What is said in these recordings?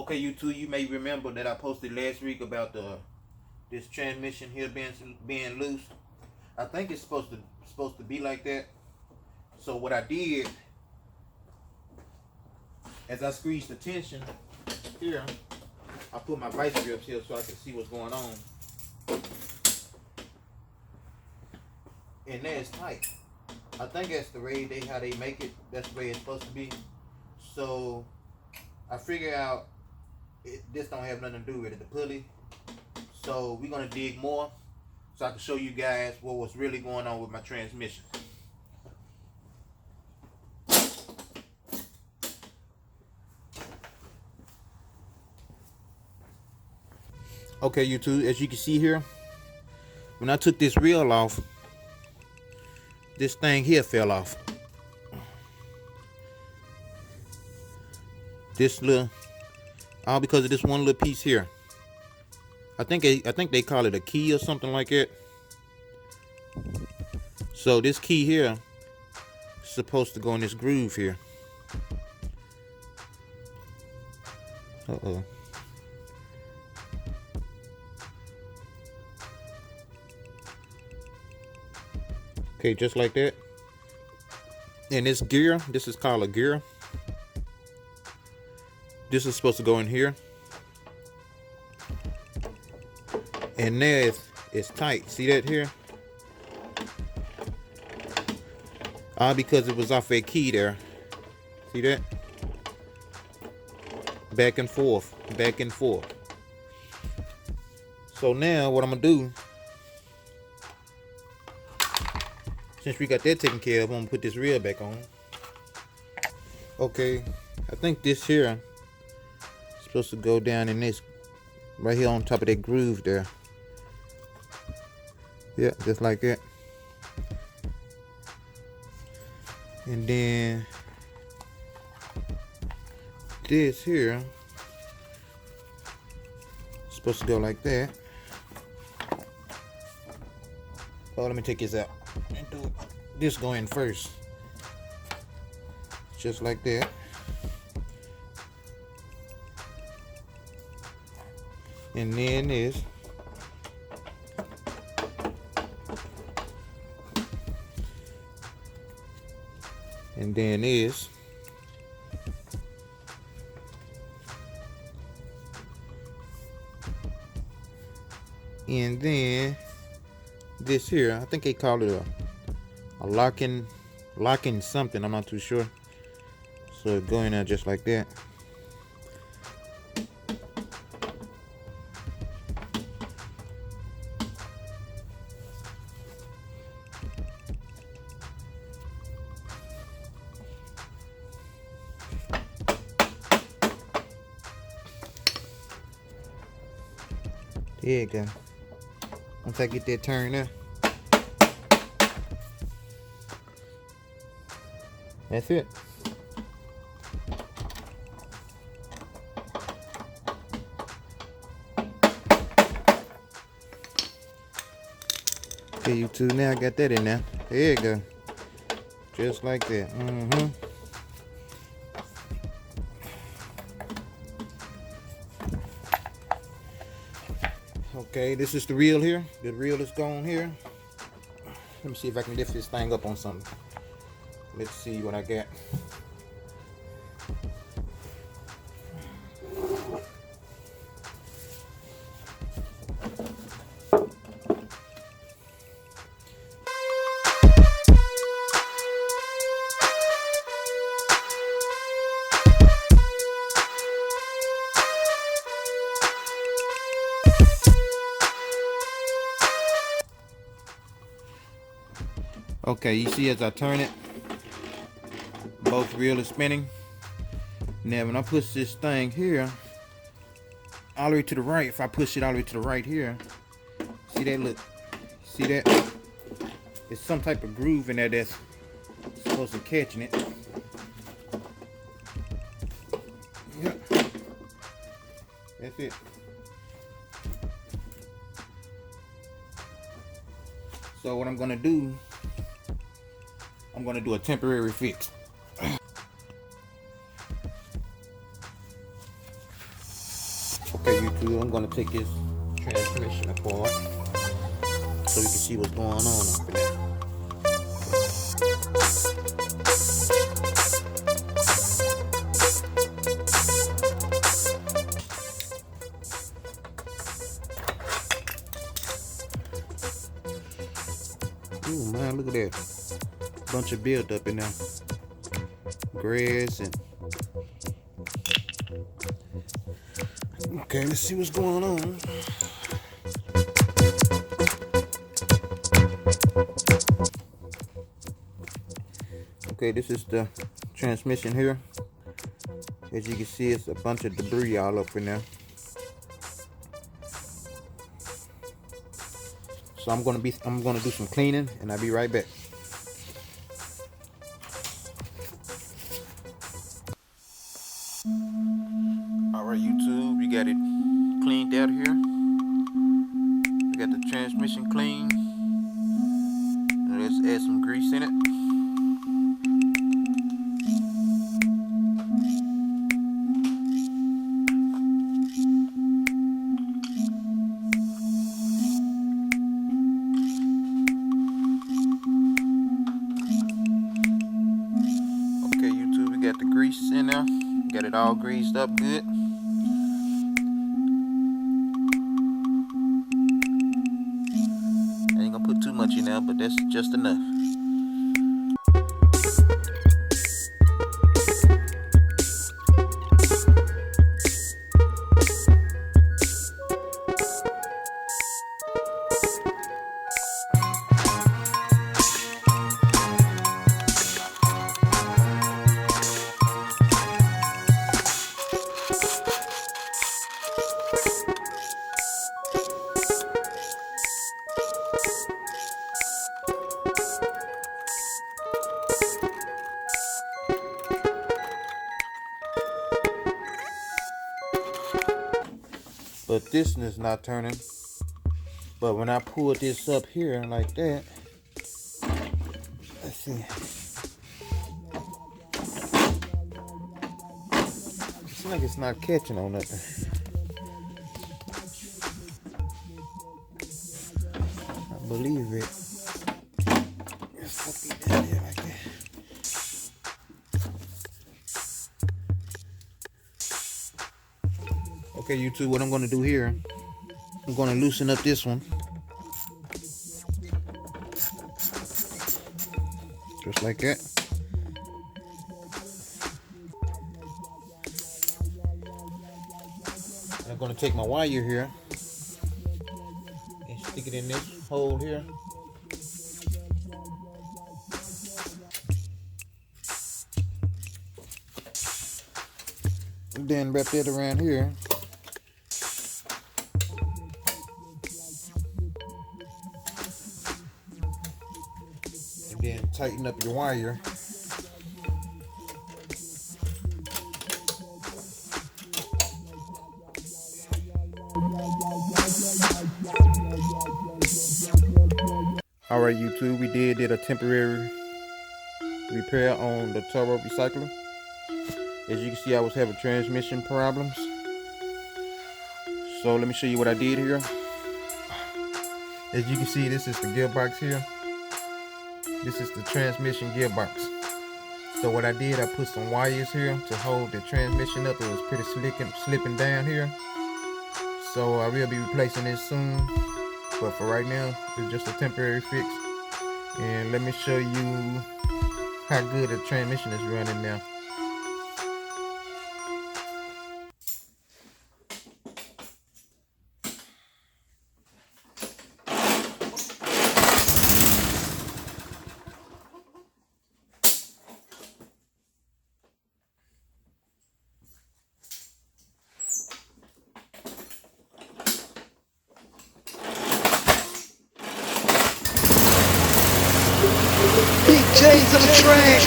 Okay, you two, you may remember that I posted last week about this transmission here being loose. I think it's supposed to be like that. So what I did, as I squeezed the tension here, I put my vice grips here so I can see what's going on. And there it's tight. I think that's the way how they make it. That's the way it's supposed to be. So I figure out this don't have nothing to do with it, the pulley. So we're gonna dig more so I can show you guys what was really going on with my transmission. Okay, you two, as you can see here, when I took this reel off, this thing here fell off. This little, all because of this one little piece here. I think they call it a key or something like that. So this key here is supposed to go in this groove here. Uh-oh. Okay, just like that. And this gear, this is called a gear. This is supposed to go in here. And there it's tight. See that here? All because it was off a key there. See that? Back and forth, back and forth. So now what I'm gonna do, since we got that taken care of, I'm gonna put this reel back on. Okay, I think this here is supposed to go down in this, right here on top of that groove there. Yeah, just like that. And then this here is supposed to go like that. Oh, let me take this out and do this go in first. Just like that. And then this. And then this. And then this here, I think they call it a locking something, I'm not too sure. So it go in there just like that. There you go. Once I get that turned up, that's it. Okay, you two, now I got that in there. There you go. Just like that. Okay, this is the reel here. The reel is gone here. Let me see if I can lift this thing up on something. Let's see what I got. Okay, you see as I turn it, both reel is spinning. Now when I push this thing here all the way to the right, if I push it all the way to the right here, see that, look, see that? It's some type of groove in there that's supposed to catching it. Yeah, that's it. So what I'm gonna do, I'm gonna do a temporary fix. Okay, YouTube, I'm gonna take this transmission apart so we can see what's going on up in there. Ooh, man, look at that. Bunch of build up in there. Grass and... Okay, let's see what's going on. Okay, this is the transmission here. As you can see, it's a bunch of debris all up in there. So I'm gonna do some cleaning, and I'll be right back. All right, YouTube, we got it cleaned out here. We got the transmission clean. Let's add some grease in it. Okay, YouTube, we got the grease in there. Got it all greased up good. I ain't gonna put too much in there, but that's just enough. But this is not turning. But when I pull this up here like that, let's see. It's like it's not catching on nothing. I believe it. It's gonna be down here like that. Okay, YouTube, what I'm gonna do here, I'm gonna loosen up this one. Just like that. I'm gonna take my wire here and stick it in this hole here. And then wrap that around here. Then tighten up your wire. Alright, YouTube, we did a temporary repair on the Toro recycler. As you can see, I was having transmission problems. So let me show you what I did here. As you can see, this is the gearbox here. This is the transmission gearbox. So what I did, I put some wires here to hold the transmission up. It was pretty slipping down here. So I will be replacing this soon. But for right now, it's just a temporary fix. And let me show you how good the transmission is running now. Big J's on the track.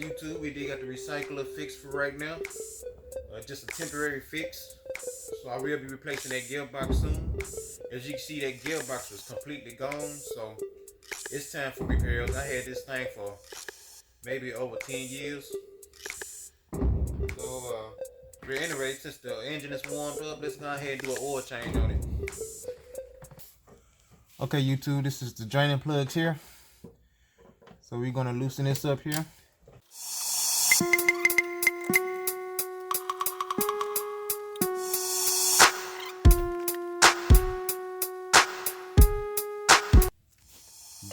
YouTube, we did got the recycler fixed for right now. Just a temporary fix. So I will be replacing that gearbox soon. As you can see, that gearbox was completely gone. So it's time for repairs. I had this thing for maybe over 10 years. So anyway, since the engine is warmed up, let's go ahead and do an oil change on it. Okay, YouTube, this is the draining plugs here. So we're gonna loosen this up here.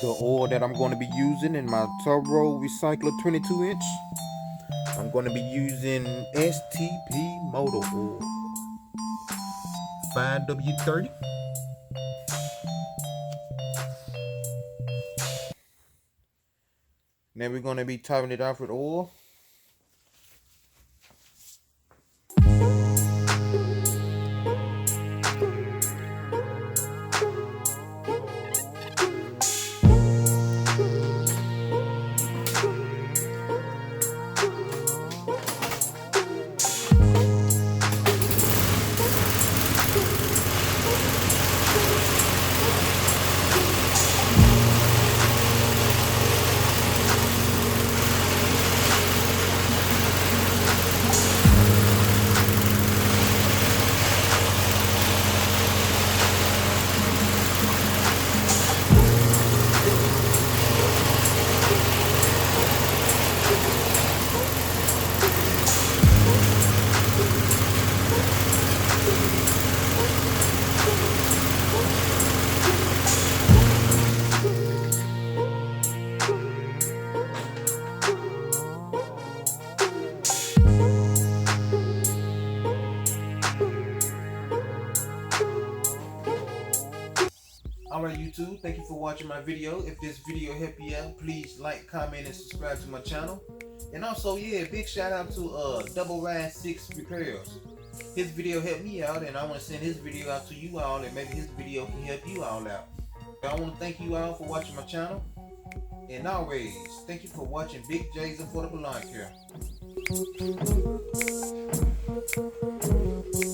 The oil that I'm going to be using in my Toro recycler 22 inch, I'm going to be using STP motor oil 5W30. Then we're going to be topping it off with oil. Alright YouTube, thank you for watching my video. If this video helped you out, please like, comment, and subscribe to my channel. And also, yeah, big shout out to Double Ride 6 Repairs. His video helped me out, and I want to send his video out to you all, and maybe his video can help you all out. I want to thank you all for watching my channel. And always, thank you for watching Big J's Affordable Lawn Care.